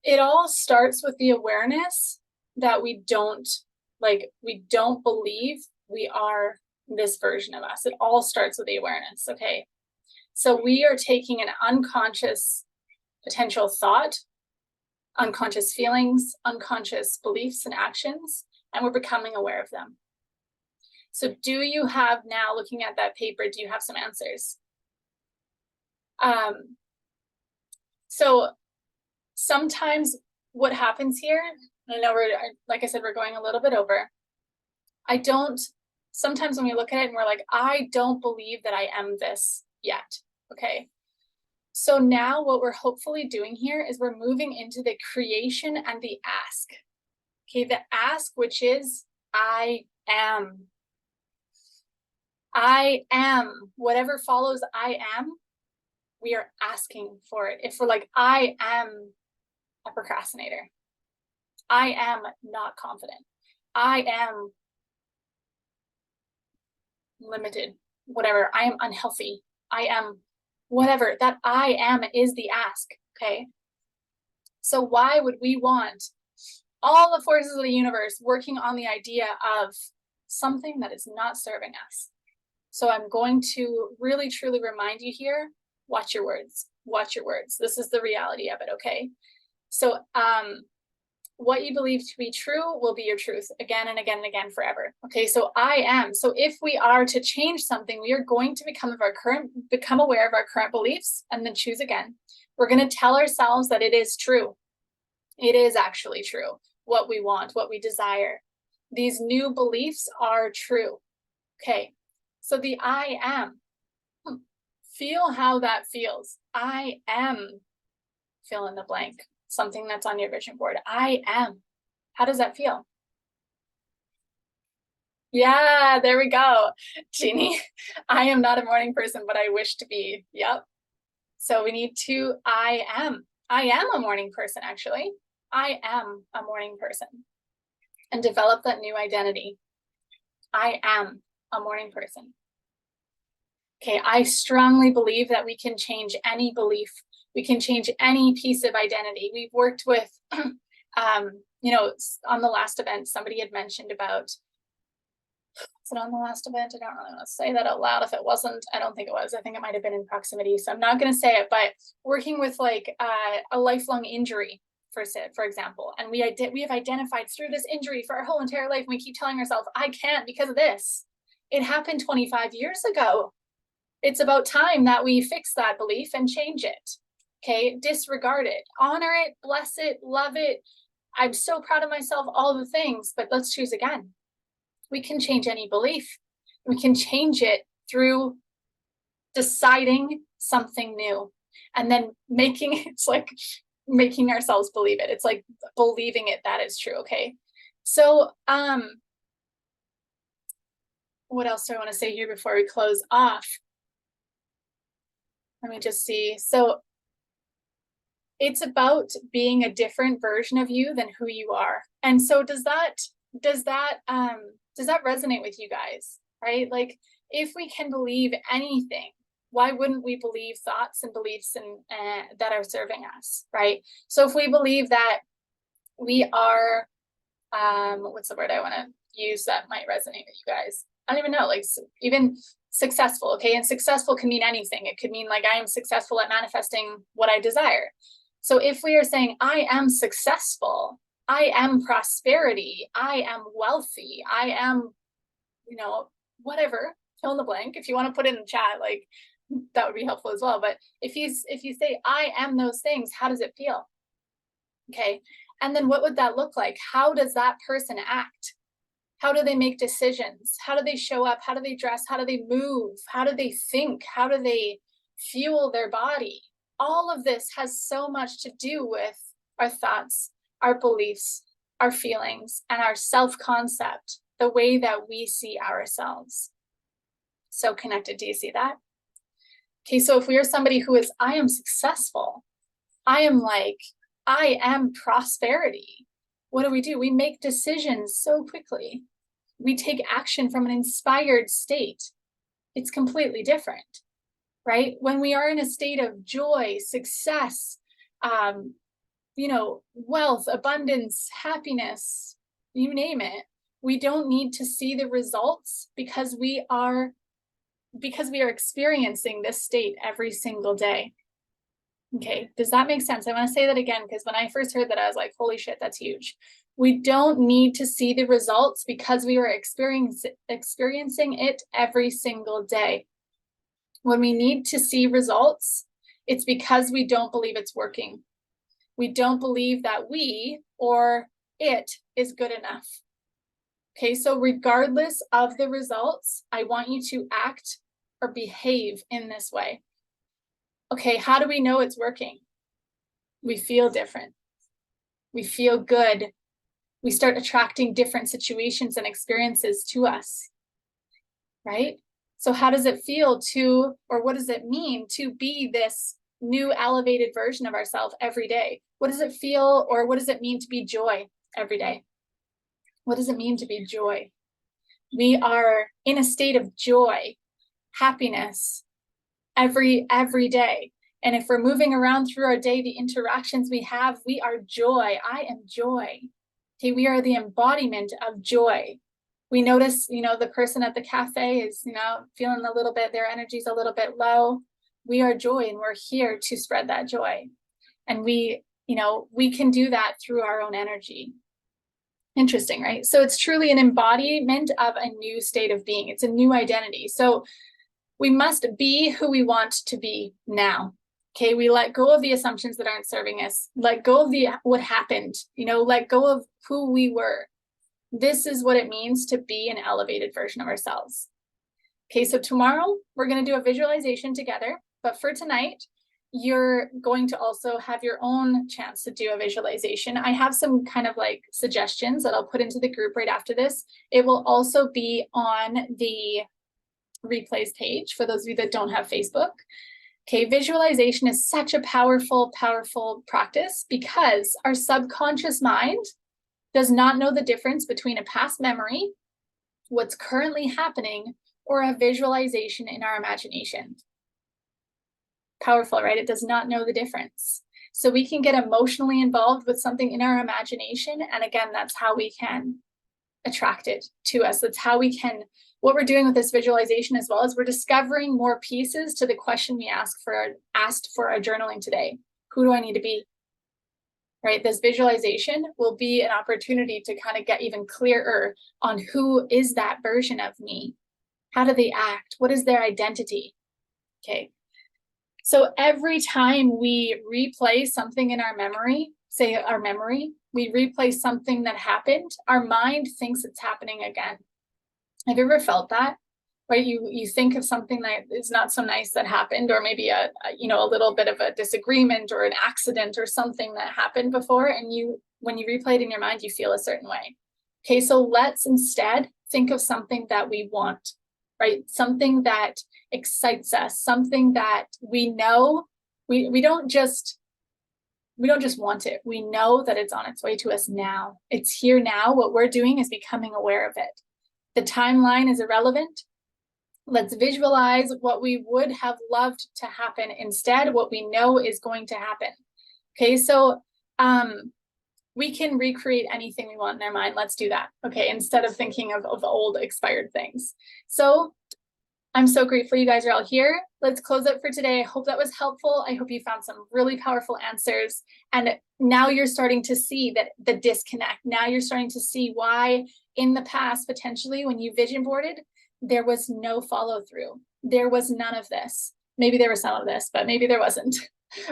it all starts with the awareness that we don't believe we are this version of us. It all starts with the awareness. Okay. So we are taking an unconscious potential thought, unconscious feelings, unconscious beliefs and actions, and we're becoming aware of them. So do you have, now looking at that paper, do you have some answers? So sometimes what happens here, I know like I said, we're going a little bit over. Sometimes when we look at it and we're like, I don't believe that I am this yet. Okay. So now what we're hopefully doing here is we're moving into the creation and the ask. Okay, the ask, which is I am. I am. Whatever follows I am, we are asking for it. If we're like, I am a procrastinator. I am not confident. I am limited, whatever. I am unhealthy. I am whatever. That I am is the ask. Okay. So why would we want all the forces of the universe working on the idea of something that is not serving us? So I'm going to really truly remind you here, watch your words, watch your words. This is the reality of it, okay? So what you believe to be true will be your truth again and again and again forever. Okay, so I am. So if we are to change something, we are going to become aware of our current beliefs and then choose again. We're going to tell ourselves that it is true. It is actually true. What we want, what we desire. These new beliefs are true. Okay, so the I am. Feel how that feels. I am, fill in the blank, something that's on your vision board. I am. How does that feel? Yeah, there we go. Jeannie, I am not a morning person, but I wish to be. Yep. So we need to, I am. I am a morning person, actually. I am a morning person. And develop that new identity. I am a morning person. Okay, I strongly believe that we can change any belief. We can change any piece of identity. We've worked with, you know, on the last event, somebody had mentioned about, was it on the last event? I don't really want to say that out loud. If it wasn't, I don't think it was. I think it might have been in proximity. So I'm not going to say it, but working with like a lifelong injury, for example, and we have identified through this injury for our whole entire life. And we keep telling ourselves, I can't because of this. It happened 25 years ago. It's about time that we fix that belief and change it. Okay, disregard it, honor it, bless it, love it. I'm so proud of myself, all the things, but let's choose again. We can change any belief. We can change it through deciding something new and then it's like making ourselves believe it. It's like believing it that is true. Okay. So, what else do I want to say here before we close off? Let me just see. So it's about being a different version of you than who you are. And so does that resonate with you guys, right? Like if we can believe anything, why wouldn't we believe thoughts and beliefs that are serving us, right? So if we believe that we are, what's the word I want to use that might resonate with you guys? I don't even know, like even successful, okay? And successful can mean anything. It could mean like I am successful at manifesting what I desire. So if we are saying I am successful, I am prosperity, I am wealthy, I am, you know, whatever, fill in the blank. If you want to put it in the chat, like that would be helpful as well. But if you say I am those things, how does it feel? Okay. And then what would that look like? How does that person act? How do they make decisions? How do they show up? How do they dress? How do they move? How do they think? How do they fuel their body? All of this has so much to do with our thoughts, our beliefs, our feelings, and our self-concept, the way that we see ourselves. So connected. Do you see that? Okay, so if we are somebody who is, I am successful, I am prosperity. What do? We make decisions so quickly. We take action from an inspired state. It's completely different, right? When we are in a state of joy, success, you know, wealth, abundance, happiness, you name it, we don't need to see the results because we are experiencing this state every single day. Okay, does that make sense? I want to say that again, because when I first heard that, I was like, holy shit, that's huge. We don't need to see the results because we are experiencing it every single day. When we need to see results, it's because we don't believe it's working. We don't believe that we or it is good enough. Okay, so regardless of the results, I want you to act or behave in this way. Okay, how do we know it's working? We feel different. We feel good. We start attracting different situations and experiences to us, right? So how does it feel to, or what does it mean to be this new elevated version of ourselves every day? What does it feel, or what does it mean to be joy every day? What does it mean to be joy? We are in a state of joy, happiness every day. And if we're moving around through our day, the interactions we have, we are joy. I am joy. Okay, we are the embodiment of joy. We notice, the person at the cafe is, feeling a little bit, their energy's a little bit low. We are joy, and we're here to spread that joy. And we can do that through our own energy. Interesting, right? So it's truly an embodiment of a new state of being. It's a new identity. So we must be who we want to be now. Okay, we let go of the assumptions that aren't serving us. Let go of what happened. Let go of who we were. This is what it means to be an elevated version of ourselves. Okay, so tomorrow we're going to do a visualization together. But for tonight, you're going to also have your own chance to do a visualization. I have some kind of like suggestions that I'll put into the group right after this. It will also be on the replays page for those of you that don't have Facebook. Okay, visualization is such a powerful, powerful practice because our subconscious mind does not know the difference between a past memory, what's currently happening, or a visualization in our imagination. Powerful, right? It does not know the difference. So we can get emotionally involved with something in our imagination. And again, that's how we can attract it to us. That's how we can, what we're doing with this visualization as well, is we're discovering more pieces to the question we asked for our journaling today. Who do I need to be? Right? This visualization will be an opportunity to kind of get even clearer on who is that version of me? How do they act? What is their identity? Okay. So every time we replay something in our memory, we replay something that happened, our mind thinks it's happening again. Have you ever felt that? Right? You think of something that is not so nice that happened, or maybe a little bit of a disagreement or an accident or something that happened before, and when you replay it in your mind, you feel a certain way. Okay, so let's instead think of something that we want, right? Something that excites us, something that we know, we don't just want it. We know that it's on its way to us now. It's here now. What we're doing is becoming aware of it. The timeline is irrelevant. Let's visualize what we would have loved to happen instead, what we know is going to happen. Okay, so we can recreate anything we want in our mind. Let's do that. Okay, instead of thinking of old expired things. So I'm so grateful you guys are all here. Let's close it for today. I hope that was helpful. I hope you found some really powerful answers. And now you're starting to see that the disconnect. Now you're starting to see why in the past, potentially when you vision boarded, there was no follow through. There was none of this. Maybe there was some of this, but maybe there wasn't.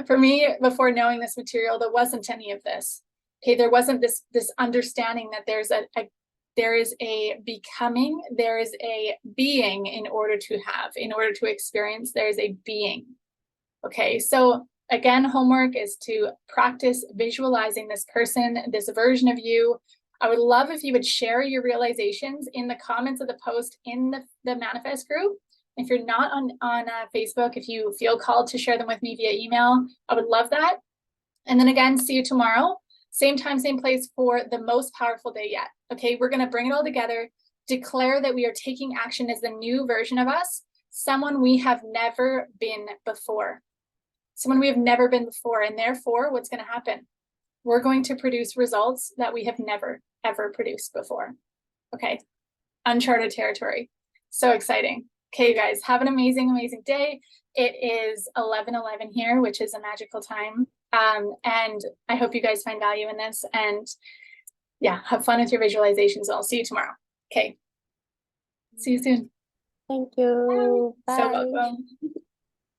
For me, before knowing this material, there wasn't any of this. Okay, there wasn't this understanding that there is a becoming, there is a being in order to experience, there is a being. Okay, so again, homework is to practice visualizing this person, this version of you. I would love if you would share your realizations in the comments of the post in the manifest group. If you're not on Facebook, if you feel called to share them with me via email, I would love that. And then again, see you tomorrow. Same time, same place for the most powerful day yet. Okay, we're going to bring it all together, declare that we are taking action as the new version of us, someone we have never been before. Someone we have never been before. And therefore, what's going to happen? We're going to produce results that we have never, ever produced before. Okay, uncharted territory. So exciting. Okay, guys, have an amazing, amazing day. It is 11:11 here, which is a magical time. And I hope you guys find value in this, and yeah, have fun with your visualizations. I'll see you tomorrow. Okay. See you soon. Thank you. Bye. So Bye. welcome.